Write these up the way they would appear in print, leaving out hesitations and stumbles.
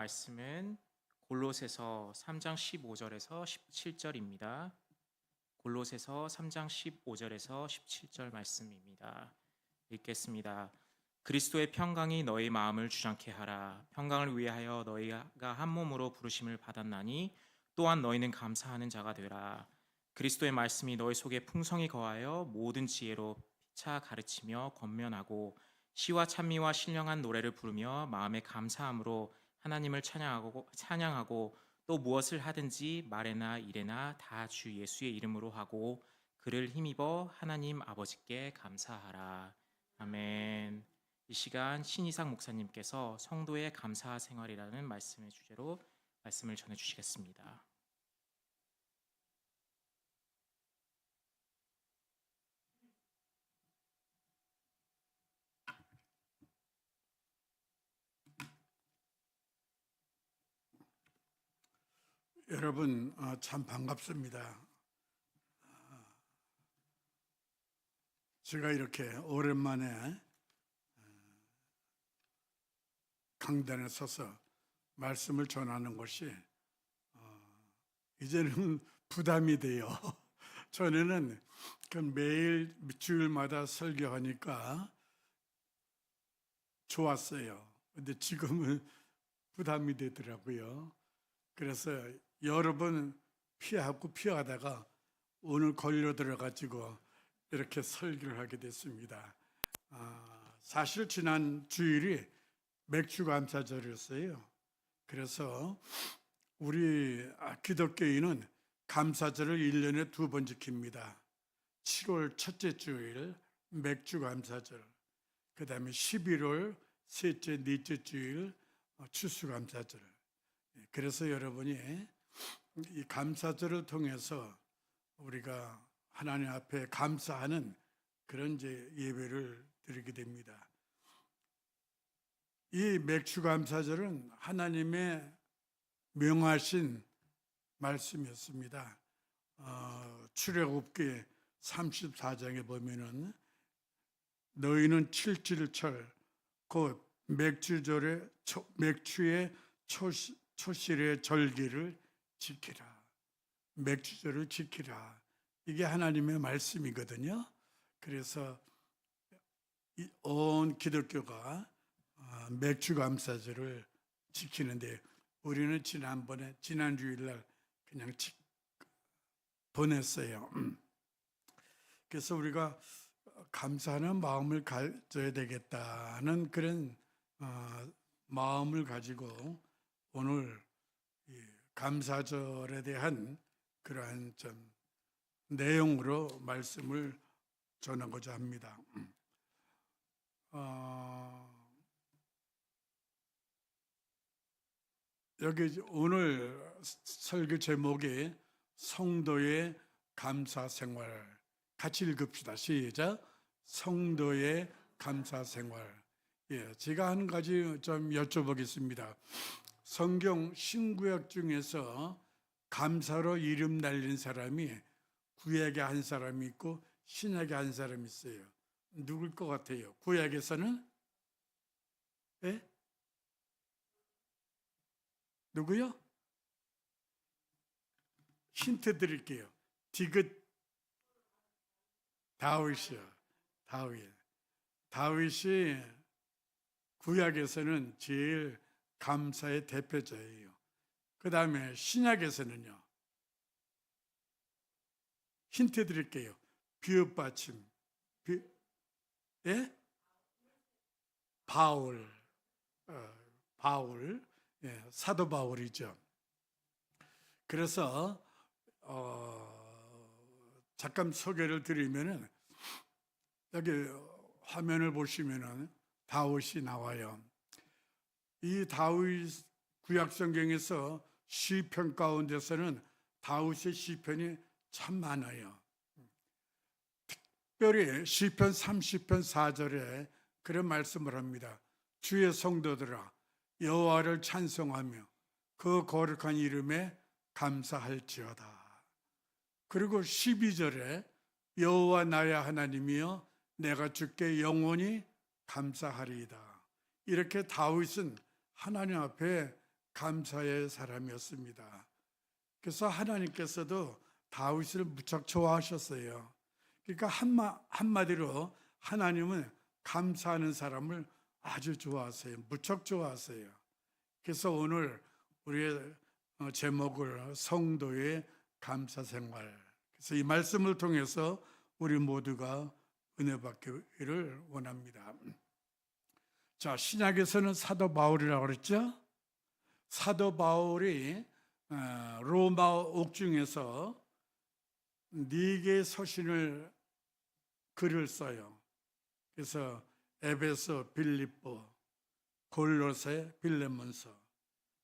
말씀은 골로새서 3장 15절에서 17절입니다. 골로새서 3장 15절에서 17절 말씀입니다. 읽겠습니다. 그리스도의 평강이 너희 마음을 주장케 하라. 평강을 위하여 너희가 한 몸으로 부르심을 받았나니 또한 너희는 감사하는 자가 되라. 그리스도의 말씀이 너희 속에 풍성히 거하여 모든 지혜로 피차 가르치며 권면하고 시와 찬미와 신령한 노래를 부르며 마음의 감사함으로 하나님을 찬양하고 또 무엇을 하든지 말에나 일에나 다 주 예수의 이름으로 하고 그를 힘입어 하나님 아버지께 감사하라. 아멘. 이 시간 신이상 목사님께서 성도의 감사 생활이라는 말씀의 주제로 말씀을 전해 주시겠습니다. 여러분, 참 반갑습니다. 제가 이렇게 오랜만에 강단에 서서 말씀을 전하는 것이 이제는 부담이 돼요. 전에는 매일 주일마다 설교하니까 좋았어요. 근데 지금은 부담이 되더라고요. 그래서 여러 번 피하다가 오늘 걸려 들어가지고 이렇게 설교를 하게 됐습니다. 사실 지난 주일이 맥주감사절이었어요. 그래서 우리 기독교인은 감사절을 1년에 2번 지킵니다. 7월 첫째 주일 맥주감사절, 그 다음에 11월 셋째, 넷째 주일 추수감사절. 그래서 여러분이 이 감사절을 통해서 우리가 하나님 앞에 감사하는 그런 이제 예배를 드리게 됩니다. 이 맥주감사절은 하나님의 명하신 말씀이었습니다. 출애굽기 34장에 보면은 너희는 칠칠철 곧 맥주의 초실의 절기를 지키라. 맥주절을 지키라. 이게 하나님의 말씀이거든요. 그래서 온 기독교가 맥주감사절을 지키는데 우리는 지난 주일날 그냥 보냈어요. 그래서 우리가 감사하는 마음을 가져야 되겠다는 그런 마음을 가지고 오늘 감사절에 대한 그러한 좀 내용으로 말씀을 전하고자 합니다. 여기 오늘 설교 제목이 성도의 감사 생활. 같이 읽읍시다. 시작. 성도의 감사 생활. 제가 한 가지 좀 여쭤보겠습니다. 성경 신구약 중에서 감사로 이름 날린 사람이 구약에 한 사람이 있고 신약에 한 사람이 있어요. 누굴 것 같아요? 구약에서는? 예? 누구요? 힌트 드릴게요. 디귿 다윗이요. 다윗이 구약에서는 제일 감사의 대표자예요. 그 다음에 신약에서는요. 힌트 드릴게요. 비읍받침. 예? 바울. 사도 바울이죠. 그래서 잠깐 소개를 드리면은 여기 화면을 보시면은 다윗이 나와요. 이 다윗 구약 성경에서 시편 가운데서는 다윗의 시편이 참 많아요. 특별히 시편 30편 4절에 그런 말씀을 합니다. 주의 성도들아 여호와를 찬송하며 그 거룩한 이름에 감사할지어다. 그리고 12절에 여호와 나의 하나님이여 내가 주께 영원히 감사하리이다. 이렇게 다윗은 하나님 앞에 감사의 사람이었습니다. 그래서 하나님께서도 다윗을 무척 좋아하셨어요. 그러니까 한마디로 하나님은 감사하는 사람을 아주 좋아하세요. 무척 좋아하세요. 그래서 오늘 우리의 제목을 성도의 감사 생활. 그래서 이 말씀을 통해서 우리 모두가 은혜 받기를 원합니다. 자, 신약에서는 사도 바울이라고 그랬죠? 사도 바울이 로마 옥중에서 4개의 서신을 글을 써요. 그래서 에베소, 빌립보, 골로새, 빌레몬서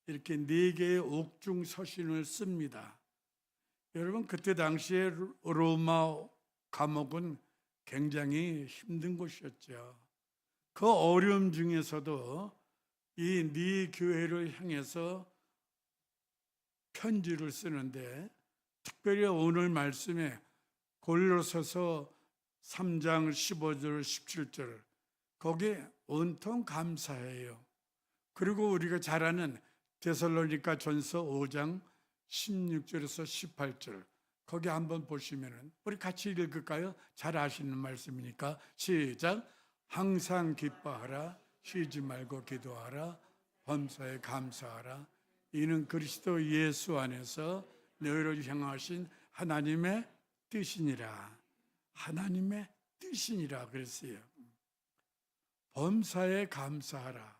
이렇게 4개의 옥중 서신을 씁니다. 여러분, 그때 당시에 로마 감옥은 굉장히 힘든 곳이었죠. 그 어려움 중에서도 이 네 교회를 향해서 편지를 쓰는데, 특별히 오늘 말씀에 골로새서 3장 15절 17절 거기에 온통 감사해요. 그리고 우리가 잘 아는 데살로니가 전서 5장 16절에서 18절 거기 한번 보시면은 우리 같이 읽을까요? 잘 아시는 말씀이니까 시작. 항상 기뻐하라, 쉬지 말고 기도하라, 범사에 감사하라. 이는 그리스도 예수 안에서 너희를 향하신 하나님의 뜻이니라. 하나님의 뜻이니라 그랬어요. 범사에 감사하라.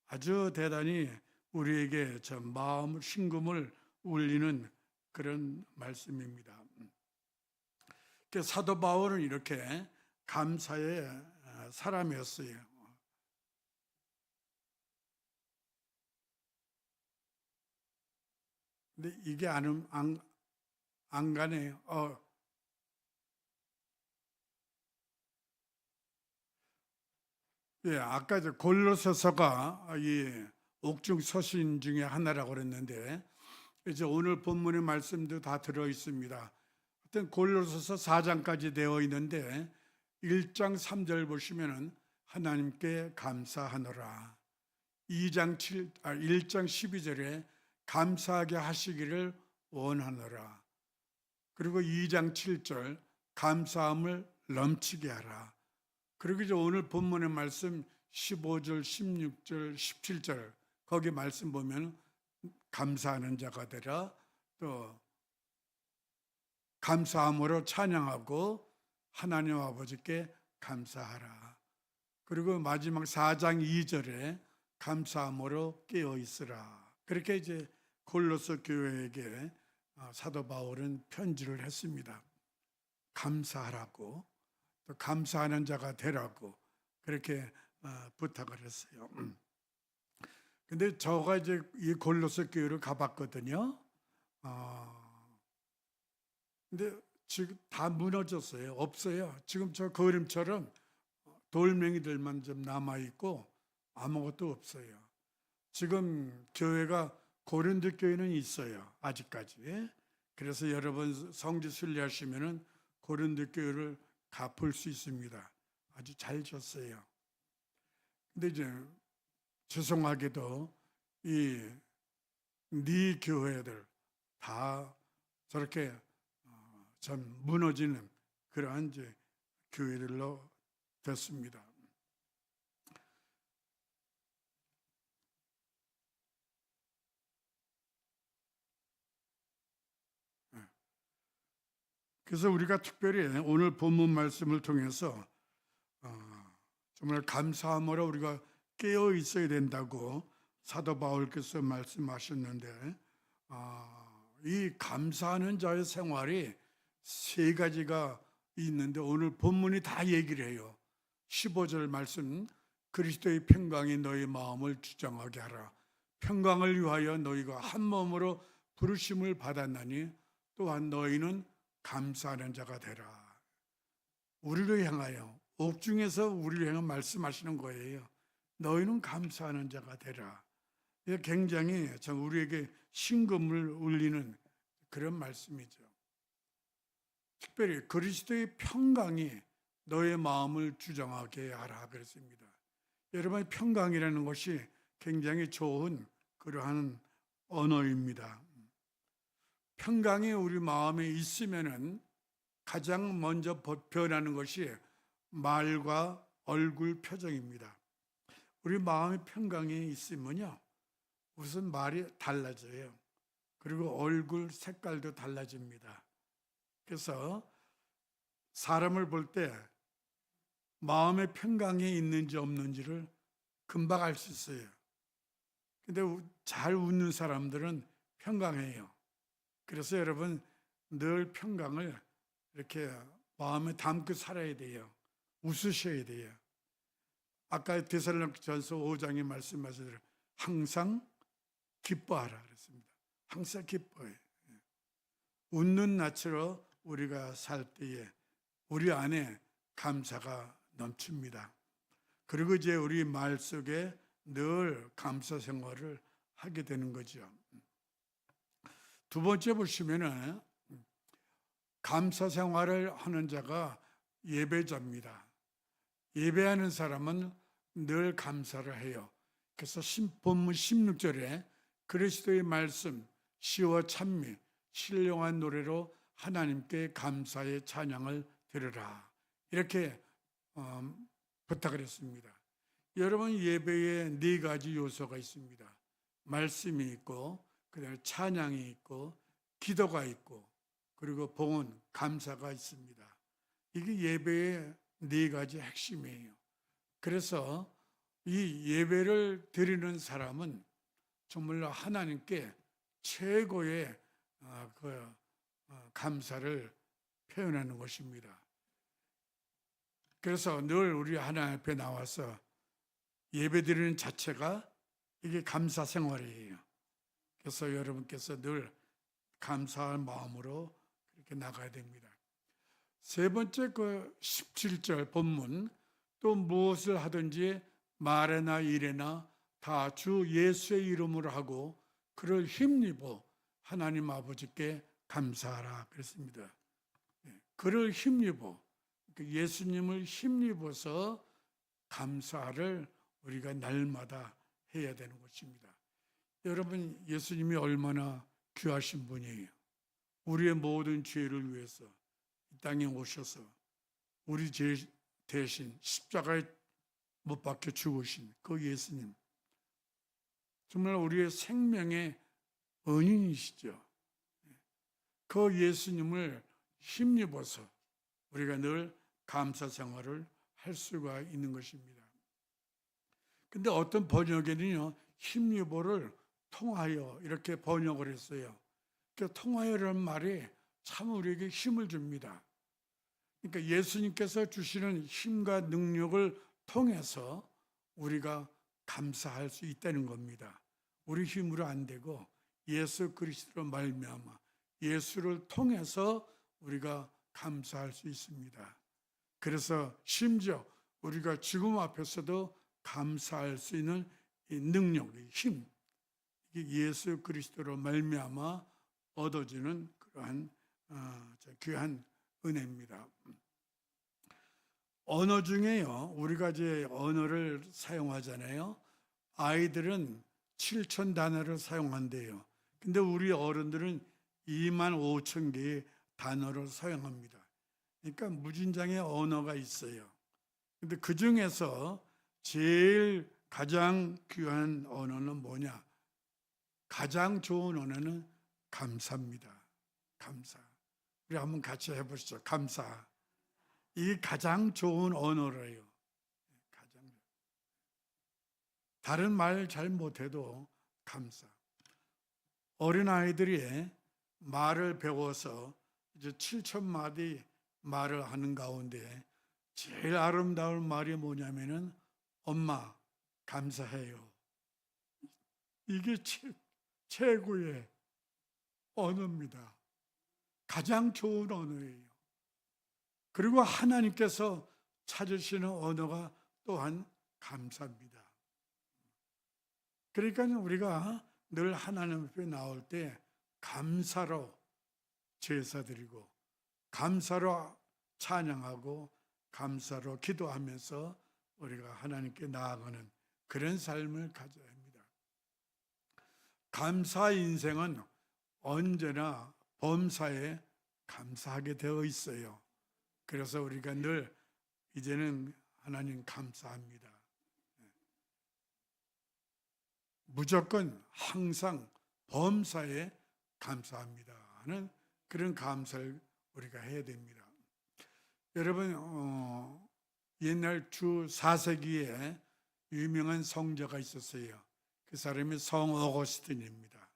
아주 대단히 우리에게 저 마음을 심금을 울리는 그런 말씀입니다. 사도 바울은 이렇게 감사의 사람이었어요. 근데 이게 안 가네요. 예, 아까 골로새서가 이 옥중 서신 중에 하나라고 그랬는데 이제 오늘 본문의 말씀도 다 들어 있습니다. 어떤 골로새서 4장까지 되어 있는데 1장 3절 보시면은 하나님께 감사하노라. 1장 12절에 감사하게 하시기를 원하노라. 그리고 2장 7절 감사함을 넘치게 하라. 그리고 이제 오늘 본문의 말씀 15절, 16절, 17절 거기 말씀 보면 감사하는 자가 되라. 또 감사함으로 찬양하고 하나님 아버지께 감사하라. 그리고 마지막 4장 2절에 감사함으로 깨어 있으라. 그렇게 이제 골로새 교회에게 사도 바울은 편지를 했습니다. 감사하라고, 또 감사하는 자가 되라고 그렇게 부탁을 했어요. 근데 저가 이제 이 골로새 교회를 가봤거든요. 근데 지금 다 무너졌어요. 없어요. 지금 저 그림처럼 돌멩이들만 좀 남아 있고 아무것도 없어요. 지금 교회가 고린도 교회는 있어요. 아직까지. 그래서 여러분 성지 순례하시면은 고린도 교회를 갚을 수 있습니다. 아주 잘 졌어요. 근데 이제 죄송하게도 네 교회들 다 저렇게 참 무너지는 그러한 이제 교회들로 됐습니다. 그래서 우리가 특별히 오늘 본문 말씀을 통해서 정말 감사함으로 우리가 깨어 있어야 된다고 사도 바울께서 말씀하셨는데 이 감사하는 자의 생활이 3가지가 있는데 오늘 본문이 다 얘기를 해요. 15절 말씀 그리스도의 평강이 너희 마음을 주장하게 하라. 평강을 위하여 너희가 한 몸으로 부르심을 받았나니 또한 너희는 감사하는 자가 되라. 우리를 향하여 옥중에서 우리를 향해 말씀하시는 거예요. 너희는 감사하는 자가 되라. 이게 굉장히 참 우리에게 심금을 울리는 그런 말씀이죠. 특별히 그리스도의 평강이 너의 마음을 주장하게 하라 그랬습니다. 여러분 평강이라는 것이 굉장히 좋은 그러한 언어입니다. 평강이 우리 마음에 있으면은 가장 먼저 변하는 것이 말과 얼굴 표정입니다. 우리 마음에 평강이 있으면요, 우선 말이 달라져요. 그리고 얼굴 색깔도 달라집니다. 그래서 사람을 볼 때 마음의 평강이 있는지 없는지를 금방 알 수 있어요. 근데 잘 웃는 사람들은 평강해요. 그래서 여러분 늘 평강을 이렇게 마음에 담고 살아야 돼요. 웃으셔야 돼요. 아까 데살로니가전서 5장에 말씀하신 대로 항상 기뻐하라 그랬습니다. 항상 기뻐해. 웃는 낯으로 우리가 살 때에 우리 안에 감사가 넘칩니다. 그리고 이제 우리 말 속에 늘 감사 생활을 하게 되는 거죠. 두 번째 보시면은 감사 생활을 하는 자가 예배자입니다. 예배하는 사람은 늘 감사를 해요. 그래서 본문 16절에 그리스도의 말씀, 시와 찬미, 신령한 노래로 하나님께 감사의 찬양을 드려라. 이렇게 부탁을 했습니다. 여러분 예배에 네 가지 요소가 있습니다. 말씀이 있고, 그다음에 찬양이 있고, 기도가 있고, 그리고 봉헌, 감사가 있습니다. 이게 예배의 네 가지 핵심이에요. 그래서 이 예배를 드리는 사람은 정말로 하나님께 최고의 감사를 표현하는 것입니다. 그래서 늘 우리 하나님 앞에 나와서 예배드리는 자체가 이게 감사 생활이에요. 그래서 여러분께서 늘 감사할 마음으로 그렇게 나가야 됩니다. 세 번째 17절 본문, 또 무엇을 하든지 말에나 일에나 다 주 예수의 이름으로 하고 그를 힘입어 하나님 아버지께 감사하라 그랬습니다. 그를 힘입어, 예수님을 힘입어서 감사를 우리가 날마다 해야 되는 것입니다. 여러분 예수님이 얼마나 귀하신 분이에요. 우리의 모든 죄를 위해서 이 땅에 오셔서 우리 죄 대신 십자가에 못 박혀 죽으신 그 예수님, 정말 우리의 생명의 은인이시죠. 그 예수님을 힘입어서 우리가 늘 감사 생활을 할 수가 있는 것입니다. 근데 어떤 번역에는요, 힘입어를 통하여 이렇게 번역을 했어요. 그 통하여라는 말이 참 우리에게 힘을 줍니다. 그러니까 예수님께서 주시는 힘과 능력을 통해서 우리가 감사할 수 있다는 겁니다. 우리 힘으로 안 되고 예수 그리스도로 말미암아 예수를 통해서 우리가 감사할 수 있습니다. 그래서 심지어 우리가 죽음 앞에서도 감사할 수 있는 이 능력, 이 힘, 이게 예수 그리스도로 말미암아 얻어지는 그러한 귀한 은혜입니다. 언어 중에요, 우리가 이제 언어를 사용하잖아요. 아이들은 7천 단어를 사용한대요. 근데 우리 어른들은 2만 5천 개의 단어를 사용합니다. 그러니까 무진장의 언어가 있어요. 근데 그 중에서 제일 가장 귀한 언어는 뭐냐? 가장 좋은 언어는 감사입니다. 감사. 우리 한번 같이 해보시죠. 감사. 이 가장 좋은 언어래요. 다른 말 잘 못해도 감사. 어린 아이들이 말을 배워서 이제 7천 마디 말을 하는 가운데 제일 아름다운 말이 뭐냐면은 엄마 감사해요. 이게 최고의 언어입니다. 가장 좋은 언어예요. 그리고 하나님께서 찾으시는 언어가 또한 감사입니다. 그러니까 우리가 늘 하나님 앞에 나올 때 감사로 제사드리고 감사로 찬양하고 감사로 기도하면서 우리가 하나님께 나아가는 그런 삶을 가져야 합니다. 감사 인생은 언제나 범사에 감사하게 되어 있어요. 그래서 우리가 늘 이제는 하나님 감사합니다. 무조건 항상 범사에 감사합니다 하는 그런 감사를 우리가 해야 됩니다. 여러분, 옛날 주 4세기에 유명한 성자가 있었어요. 그 사람이 성 어거스틴입니다.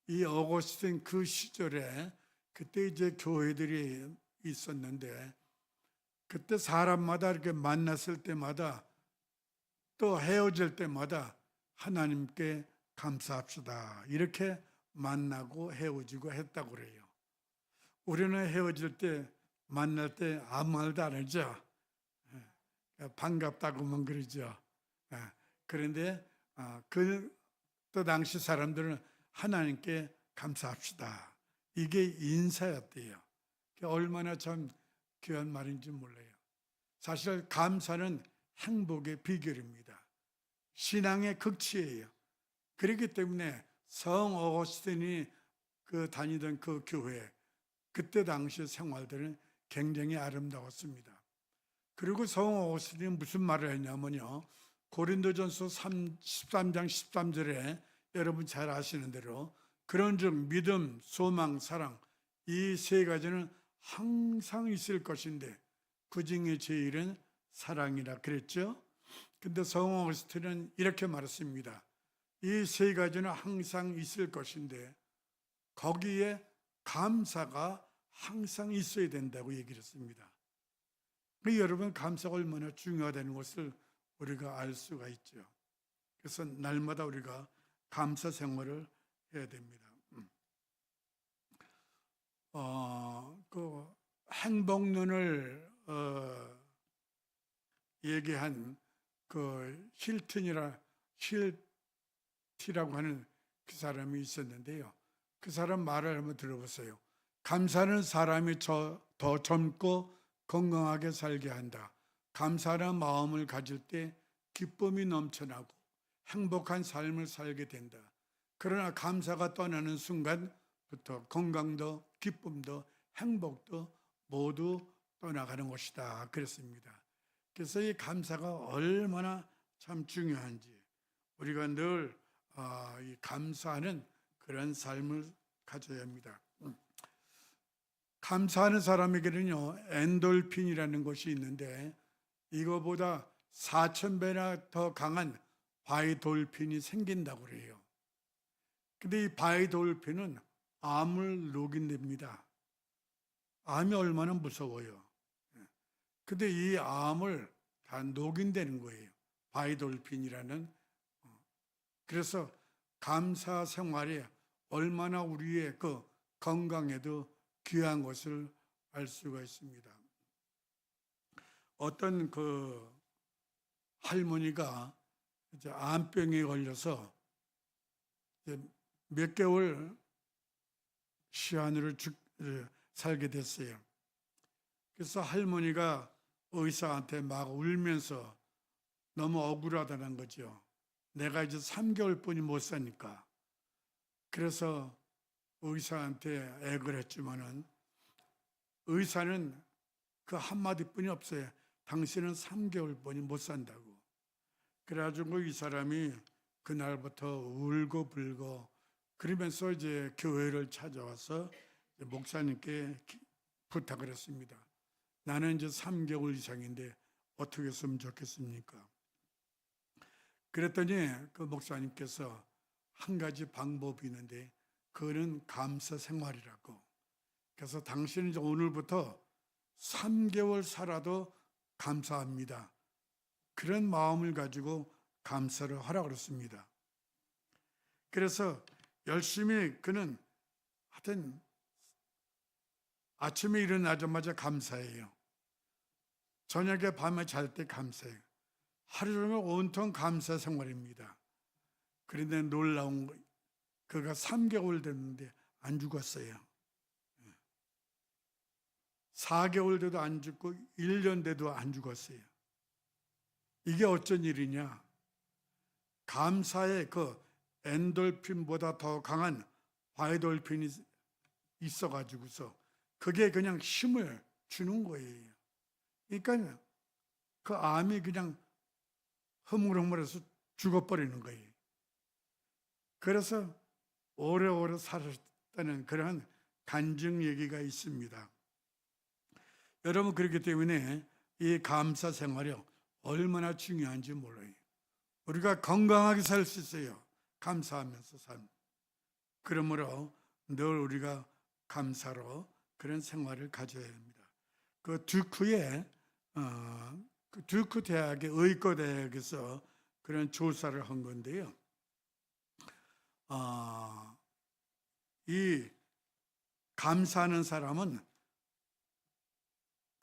이 어거스틴 그 시절에 그때 이제 교회들이 있었는데 그때 사람마다 이렇게 만났을 때마다 또 헤어질 때마다 하나님께 감사합시다. 이렇게 만나고 헤어지고 했다고 그래요. 우리는 헤어질 때 만날 때 아무 말도 안 하죠. 반갑다고만 그러죠. 그런데 또 당시 사람들은 하나님께 감사합시다. 이게 인사였대요. 얼마나 참 귀한 말인지 몰라요. 사실 감사는 행복의 비결입니다. 신앙의 극치예요. 그렇기 때문에 성 어거스틴이 다니던 그 교회, 그때 당시 생활들은 굉장히 아름다웠습니다. 그리고 성 어거스틴이 무슨 말을 했냐면요. 고린도전서 13장 13절에 여러분 잘 아시는 대로 그런즉 믿음, 소망, 사랑 이 세 가지는 항상 있을 것인데 그 중에 제일은 사랑이라 그랬죠. 근데 성 어거스틴은 이렇게 말했습니다. 이 세 가지는 항상 있을 것인데 거기에 감사가 항상 있어야 된다고 얘기를 했습니다. 여러분, 감사가 얼마나 중요하다는 것을 우리가 알 수가 있죠. 그래서 날마다 우리가 감사 생활을 해야 됩니다. 그 행복론을 얘기한 그 힐티라고 하는 그 사람이 있었는데요. 그 사람 말을 한번 들어보세요. 감사는 사람이 더 젊고 건강하게 살게 한다. 감사하는 마음을 가질 때 기쁨이 넘쳐나고 행복한 삶을 살게 된다. 그러나 감사가 떠나는 순간부터 건강도 기쁨도 행복도 모두 떠나가는 것이다. 그랬습니다. 그래서 이 감사가 얼마나 참 중요한지 우리가 늘 이 감사하는 그런 삶을 가져야 합니다. 감사하는 사람에게는요, 엔돌핀이라는 것이 있는데 이거보다 4,000배나 더 강한 바이돌핀이 생긴다고 그래요. 근데 이 바이돌핀은 암을 녹인답니다. 암이 얼마나 무서워요. 근데 이 암을 다 녹인다는 거예요. 바이돌핀이라는. 그래서 감사 생활이 얼마나 우리의 그 건강에도 귀한 것을 알 수가 있습니다. 어떤 그 할머니가 이제 암병에 걸려서 이제 몇 개월 시한으로 살게 됐어요. 그래서 할머니가 의사한테 막 울면서 너무 억울하다는 거죠. 내가 이제 3개월뿐이 못 사니까. 그래서 의사한테 애걸 했지만은 의사는 그 한마디뿐이 없어요. 당신은 3개월뿐이 못 산다고. 그래가지고 이 사람이 그날부터 울고 불고 그러면서 이제 교회를 찾아와서 목사님께 부탁을 했습니다. 나는 이제 3개월 이상인데 어떻게 했으면 좋겠습니까? 그랬더니 그 목사님께서 한 가지 방법이 있는데 그거는 감사 생활이라고. 그래서 당신은 이제 오늘부터 3개월 살아도 감사합니다. 그런 마음을 가지고 감사를 하라 그랬습니다. 그래서 열심히 그는 하여튼 아침에 일어나자마자 감사해요. 저녁에 밤에 잘 때 감사해요. 하루 종일 온통 감사 생활입니다. 그런데 놀라운 거, 그가 3개월 됐는데 안 죽었어요. 4개월 돼도 안 죽고 1년 돼도 안 죽었어요. 이게 어쩐 일이냐? 감사의 그 엔돌핀보다 더 강한 바이돌핀이 있어가지고서 그게 그냥 힘을 주는 거예요. 그러니까 그 암이 그냥 흐물흐물해서 죽어버리는 거예요. 그래서 오래오래 살았다는 그러한 간증 얘기가 있습니다. 여러분, 그렇기 때문에 이 감사 생활이 얼마나 중요한지 몰라요. 우리가 건강하게 살 수 있어요. 감사하면서 삶. 그러므로 늘 우리가 감사로 그런 생활을 가져야 합니다. 그 듀크의 그 듀크 대학의 의과 대학에서 그런 조사를 한 건데요. 이 감사하는 사람은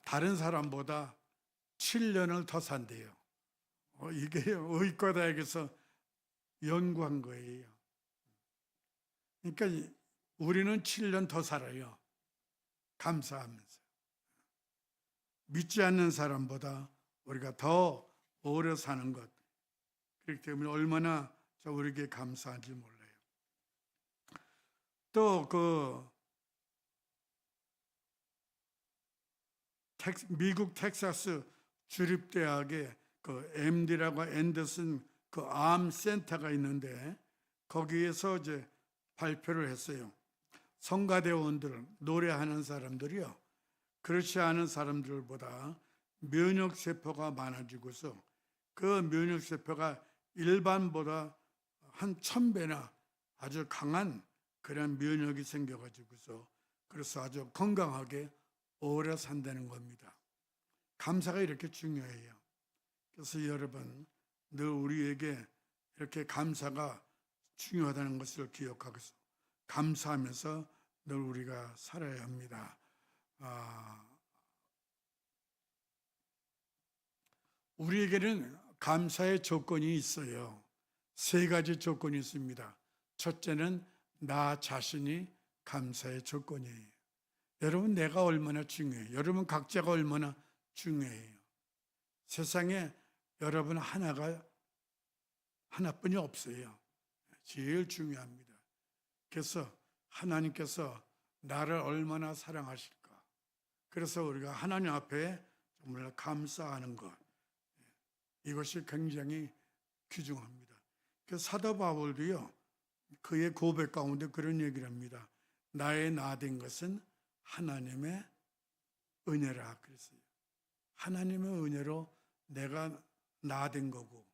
다른 사람보다 7년을 더 산대요. 이게 의과 대학에서 연구한 거예요. 그러니까 우리는 7년 더 살아요. 감사하면서. 믿지 않는 사람보다 우리가 더 오래 사는 것. 그렇기 때문에 얼마나 우리에게 감사한지 몰라요. 또 미국 텍사스 주립대학에 그 MD라고 앤더슨 그 암 센터가 있는데 거기에서 이제 발표를 했어요. 성가대원들, 노래하는 사람들이요, 그렇지 않은 사람들보다 면역세포가 많아지고서 그 면역세포가 일반보다 한 1000배나 아주 강한 그런 면역이 생겨가지고서 그래서 아주 건강하게 오래 산다는 겁니다. 감사가 이렇게 중요해요. 그래서 여러분, 늘 우리에게 이렇게 감사가 중요하다는 것을 기억하고서 감사하면서 늘 우리가 살아야 합니다. 우리에게는 감사의 조건이 있어요. 3가지 조건이 있습니다. 첫째는 나 자신이 감사의 조건이에요. 여러분, 내가 얼마나 중요해요. 여러분 각자가 얼마나 중요해요. 세상에 여러분 하나뿐이 없어요. 제일 중요합니다. 그래서 하나님께서 나를 얼마나 사랑하실까. 그래서 우리가 하나님 앞에 정말 감사하는 것, 이것이 굉장히 귀중합니다. 그래서 사도 바울도요, 그의 고백 가운데 그런 얘기를 합니다. 나의 나된 것은 하나님의 은혜라 그랬어요. 하나님의 은혜로 내가 나된 거고,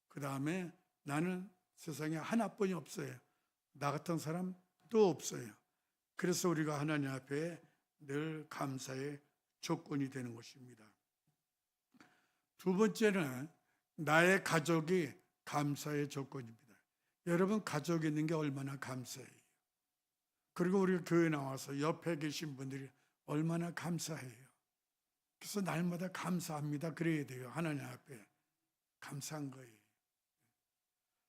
그 다음에 나는 세상에 하나뿐이 없어요. 나 같은 사람 또 없어요. 그래서 우리가 하나님 앞에 늘 감사의 조건이 되는 것입니다. 두 번째는 나의 가족이 감사의 조건입니다. 여러분, 가족이 있는 게 얼마나 감사해요. 그리고 우리가 교회 나와서 옆에 계신 분들이 얼마나 감사해요. 그래서 날마다 감사합니다 그래야 돼요. 하나님 앞에 감사한 거예요.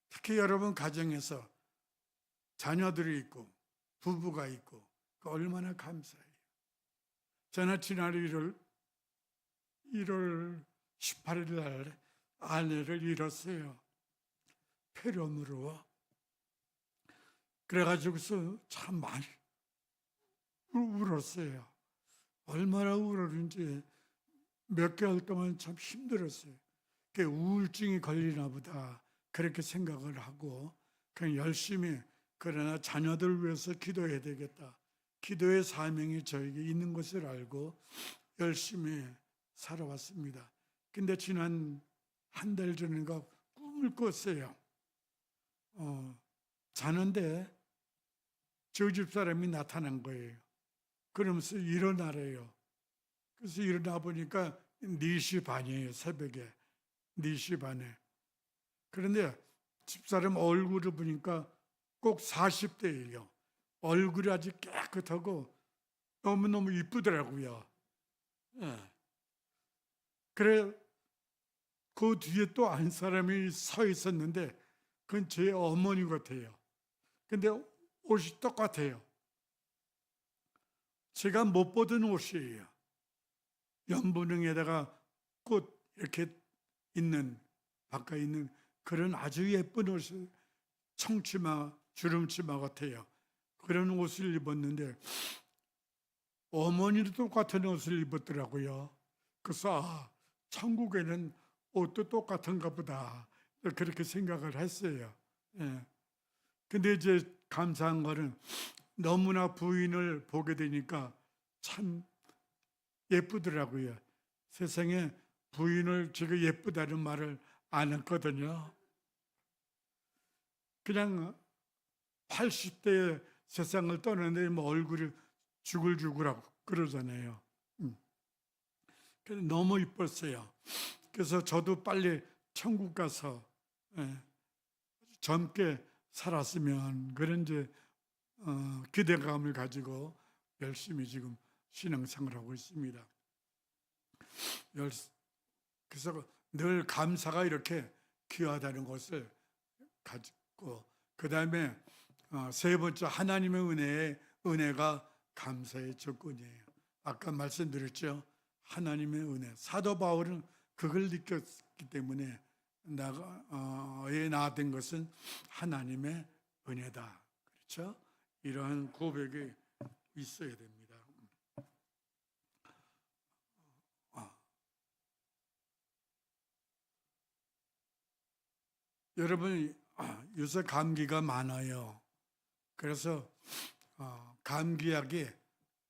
특히 여러분 가정에서 자녀들이 있고 부부가 있고 얼마나 감사해요. 저는 지난 1월 18일 날 아내를 잃었어요. 폐렴으로. 그래가지고서 참 많이 울었어요. 얼마나 울었는지 몇 개월 동안 참 힘들었어요. 우울증이 걸리나 보다 그렇게 생각을 하고 그냥 열심히, 그러나 자녀들 위해서 기도해야 되겠다. 기도의 사명이 저에게 있는 것을 알고 열심히 살아왔습니다. 근데 지난 한 달 전인가 꿈을 꿨어요. 자는데 저 집 사람이 나타난 거예요. 그러면서 일어나래요. 그래서 일어나 보니까 4시 반이에요. 새벽에 4시 반에. 그런데 집사람 얼굴을 보니까 꼭 40대예요. 얼굴이 아주 깨끗하고 너무너무 이쁘더라고요. 예. 그래, 그 뒤에 또 한 사람이 서 있었는데 그건 제 어머니 같아요. 근데 옷이 똑같아요. 제가 못 보던 옷이에요. 연분홍에다가 꽃 이렇게 있는, 바깥에 있는 그런 아주 예쁜 옷을 청치마, 주름치마 같아요. 그런 옷을 입었는데 어머니도 똑같은 옷을 입었더라고요. 그래서 천국에는 옷도 똑같은가 보다 그렇게 생각을 했어요. 예. 근데 이제 감사한 거는 너무나 부인을 보게 되니까 참 예쁘더라고요. 세상에 부인을 제가 예쁘다는 말을 안 했거든요. 그냥 80대 세상을 떠났는데 뭐 얼굴이 주글주글하고 그러잖아요. 그래서 너무 이뻤어요. 그래서 저도 빨리 천국 가서 젊게 살았으면 그런 이제 기대감을 가지고 열심히 지금 신앙생활하고 있습니다. 그래서 늘 감사가 이렇게 귀하다는 것을 가지고 그 다음에 세 번째 하나님의 은혜가 감사의 조건이에요. 아까 말씀드렸죠. 하나님의 은혜. 사도 바울은 그걸 느꼈기 때문에 나된 것은 하나님의 은혜다. 그렇죠? 이러한 고백이 있어야 됩니다. 여러분 요새 감기가 많아요. 그래서 감기약이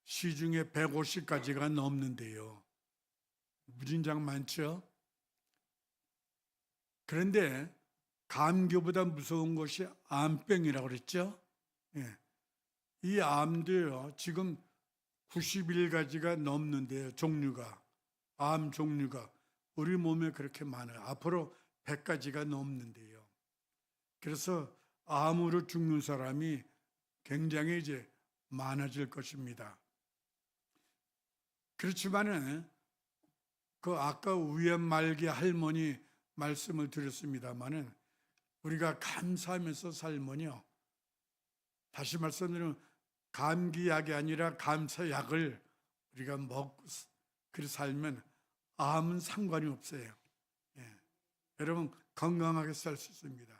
시중에 150가지가 넘는데요. 무진장 많죠? 그런데 감기보다 무서운 것이 암병이라고 그랬죠? 예. 이 암도요, 지금 91가지가 넘는데요, 종류가. 암 종류가. 우리 몸에 그렇게 많아요. 앞으로 100가지가 넘는데요. 그래서 암으로 죽는 사람이 굉장히 이제 많아질 것입니다. 그렇지만은 그 아까 위암 말기 할머니 말씀을 드렸습니다마는 우리가 감사하면서 살면요. 다시 말씀드리면 감기약이 아니라 감사약을 우리가 먹고 그렇게 살면 암은 상관이 없어요. 예. 여러분 건강하게 살 수 있습니다.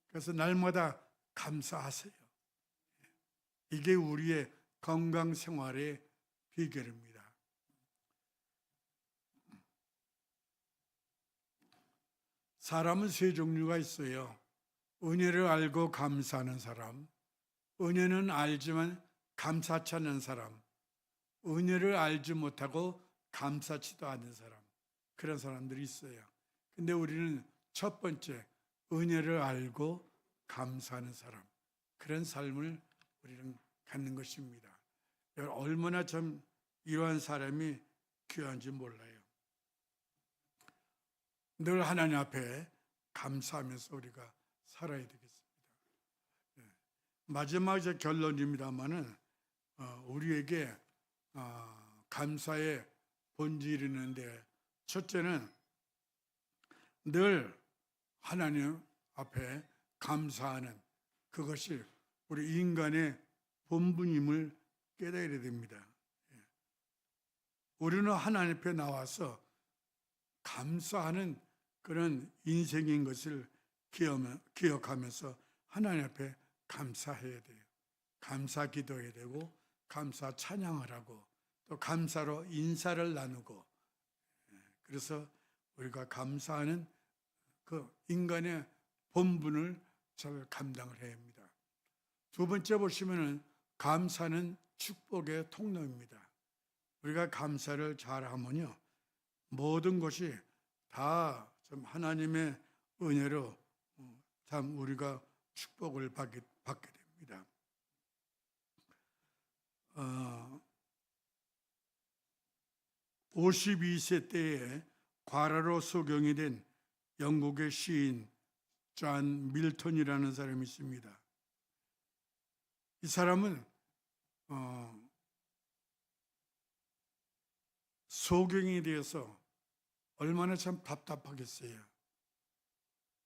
그래서 날마다 감사하세요. 이게 우리의 건강 생활의 비결입니다. 사람은 세 종류가 있어요. 은혜를 알고 감사하는 사람, 은혜는 알지만 감사치 않는 사람, 은혜를 알지 못하고 감사치도 않는 사람, 그런 사람들이 있어요. 근데 우리는 첫 번째, 은혜를 알고 감사하는 사람, 그런 삶을 우리는 갖는 것입니다. 얼마나 참 이러한 사람이 귀한지 몰라요. 늘 하나님 앞에 감사하면서 우리가 살아야 되겠습니다. 마지막 이제 결론입니다만은 우리에게 감사의 본질이 있는데 첫째는 늘 하나님 앞에 감사하는 그것이 우리 인간의 본분임을 깨달아야 됩니다. 우리는 하나님 앞에 나와서 감사하는 그런 인생인 것을 기억하면서 하나님 앞에 감사해야 돼요. 감사 기도해야 되고 감사 찬양을 하고 또 감사로 인사를 나누고 그래서 우리가 감사하는 그 인간의 본분을 잘 감당을 해야 합니다. 두 번째 보시면은 감사는 축복의 통로입니다. 우리가 감사를 잘하면요 모든 것이 다 참 하나님의 은혜로 참 우리가 축복을 받게 됩니다. 52세 때에 과라로 소경이 된 영국의 시인 존 밀턴이라는 사람이 있습니다. 이 사람은 소경에 대해서 얼마나 참 답답하겠어요.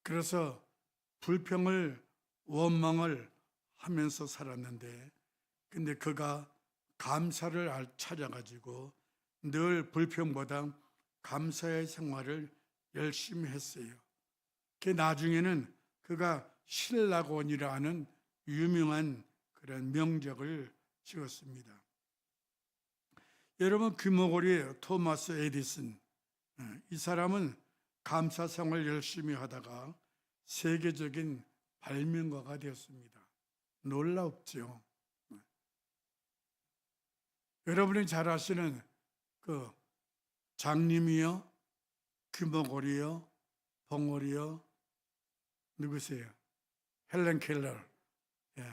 그래서 불평을 원망을 하면서 살았는데 근데 그가 감사를 찾아가지고 늘 불평보다 감사의 생활을 열심히 했어요. 그 나중에는 그가 신라곤이라는 유명한 그런 명적을 지었습니다. 여러분, 귀머거리 토마스 에디슨, 이 사람은 감사 생활 열심히 하다가 세계적인 발명가가 되었습니다. 놀랍죠. 여러분이 잘 아시는 그 장님이요, 귀머거리요, 벙어리요, 누구세요? 헬렌 켈러. 예.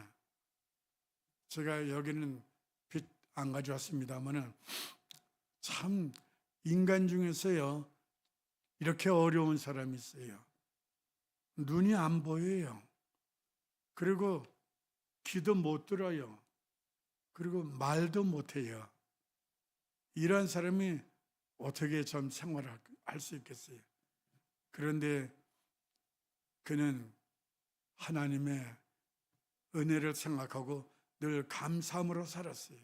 제가 여기는 빛 안 가져왔습니다만은 참 인간 중에서요 이렇게 어려운 사람이 있어요. 눈이 안 보여요. 그리고 귀도 못 들어요. 그리고 말도 못 해요. 이런 사람이 어떻게 좀 생활할 수 있겠어요? 그런데 그는 하나님의 은혜를 생각하고 늘 감사함으로 살았어요.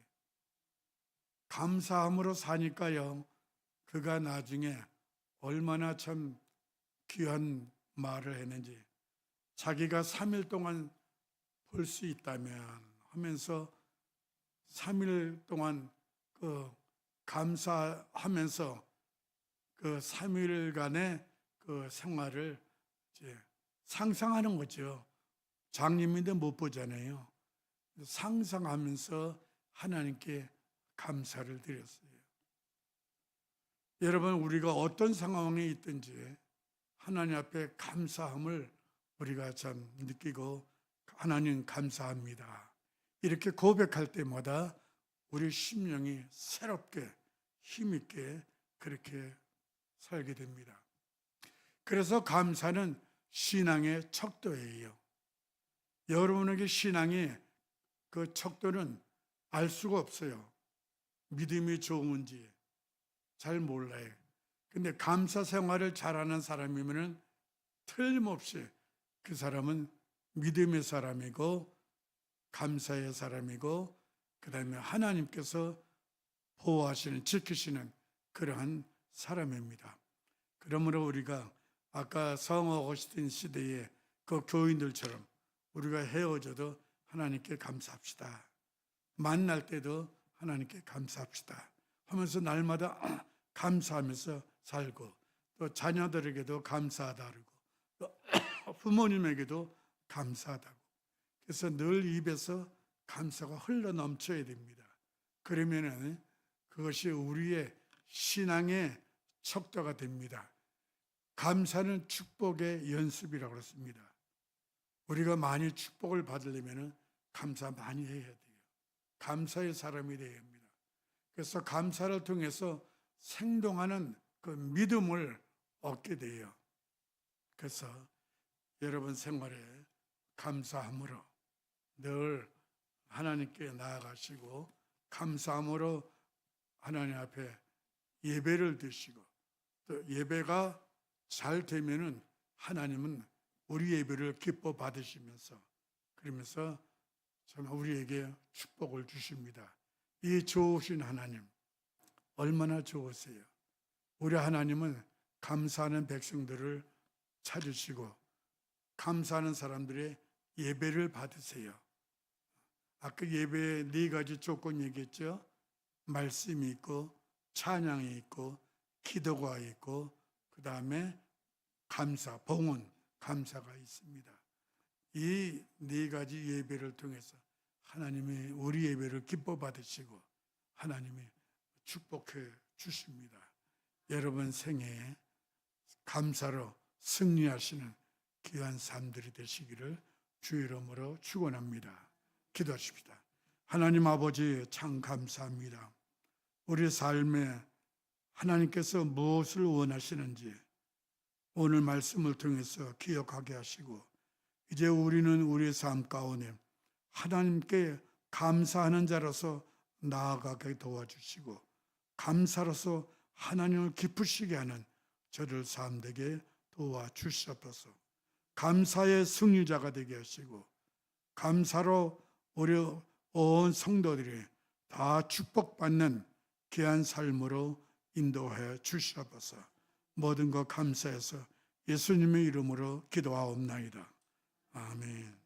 감사함으로 사니까요, 그가 나중에 얼마나 참 귀한 말을 했는지, 자기가 3일 동안 볼 수 있다면 하면서 3일 동안 그 감사하면서 그 3일간의 그 생활을 이제 상상하는 거죠. 장님인데 못 보잖아요. 상상하면서 하나님께 감사를 드렸어요. 여러분, 우리가 어떤 상황에 있든지 하나님 앞에 감사함을 우리가 참 느끼고, 하나님 감사합니다, 이렇게 고백할 때마다 우리 심령이 새롭게 힘있게 그렇게 살게 됩니다. 그래서 감사는 신앙의 척도예요. 여러분에게 신앙의 그 척도는 알 수가 없어요. 믿음이 좋은지 잘 몰라요. 근데 감사 생활을 잘하는 사람이면 틀림없이 그 사람은 믿음의 사람이고 감사의 사람이고, 그 다음에 하나님께서 보호하시는, 지키시는 그러한 사람입니다. 그러므로 우리가 아까 성 어거스틴 시대의 그 교인들처럼 우리가 헤어져도 하나님께 감사합시다. 만날 때도 하나님께 감사합시다 하면서 날마다 감사하면서 살고, 또 자녀들에게도 감사하다고, 또 부모님에게도 감사하다고, 그래서 늘 입에서 감사가 흘러 넘쳐야 됩니다. 그러면은 그것이 우리의 신앙의 척도가 됩니다. 감사는 축복의 연습이라고 그랬습니다. 우리가 많이 축복을 받으려면 감사 많이 해야 돼요. 감사의 사람이 되어야 합니다. 그래서 감사를 통해서 생동하는 그 믿음을 얻게 돼요. 그래서 여러분 생활에 감사함으로 늘 하나님께 나아가시고, 감사함으로 하나님 앞에 예배를 드시고, 또 예배가 잘 되면은 하나님은 우리 예배를 기뻐 받으시면서, 그러면서 정말 우리에게 축복을 주십니다. 이 좋으신 하나님 얼마나 좋으세요. 우리 하나님은 감사하는 백성들을 찾으시고 감사하는 사람들의 예배를 받으세요. 아까 예배에 4가지 조건 얘기했죠. 말씀이 있고, 찬양이 있고, 기도가 있고, 그 다음에 감사, 봉헌, 감사가 있습니다. 이 4가지 예배를 통해서 하나님이 우리 예배를 기뻐 받으시고 하나님이 축복해 주십니다. 여러분 생애에 감사로 승리하시는 귀한 삶들이 되시기를 주 이름으로 축원합니다. 기도하십시다. 하나님 아버지, 참 감사합니다. 우리 삶에 하나님께서 무엇을 원하시는지 오늘 말씀을 통해서 기억하게 하시고, 이제 우리는 우리의 삶 가운데 하나님께 감사하는 자로서 나아가게 도와주시고, 감사로서 하나님을 기쁘시게 하는 저를 삶되게 도와주시옵소서. 감사의 승리자가 되게 하시고, 감사로 우리 온 성도들이 다 축복받는 귀한 삶으로 인도해 주시옵소서. 모든 것 감사해서 예수님의 이름으로 기도하옵나이다. 아멘.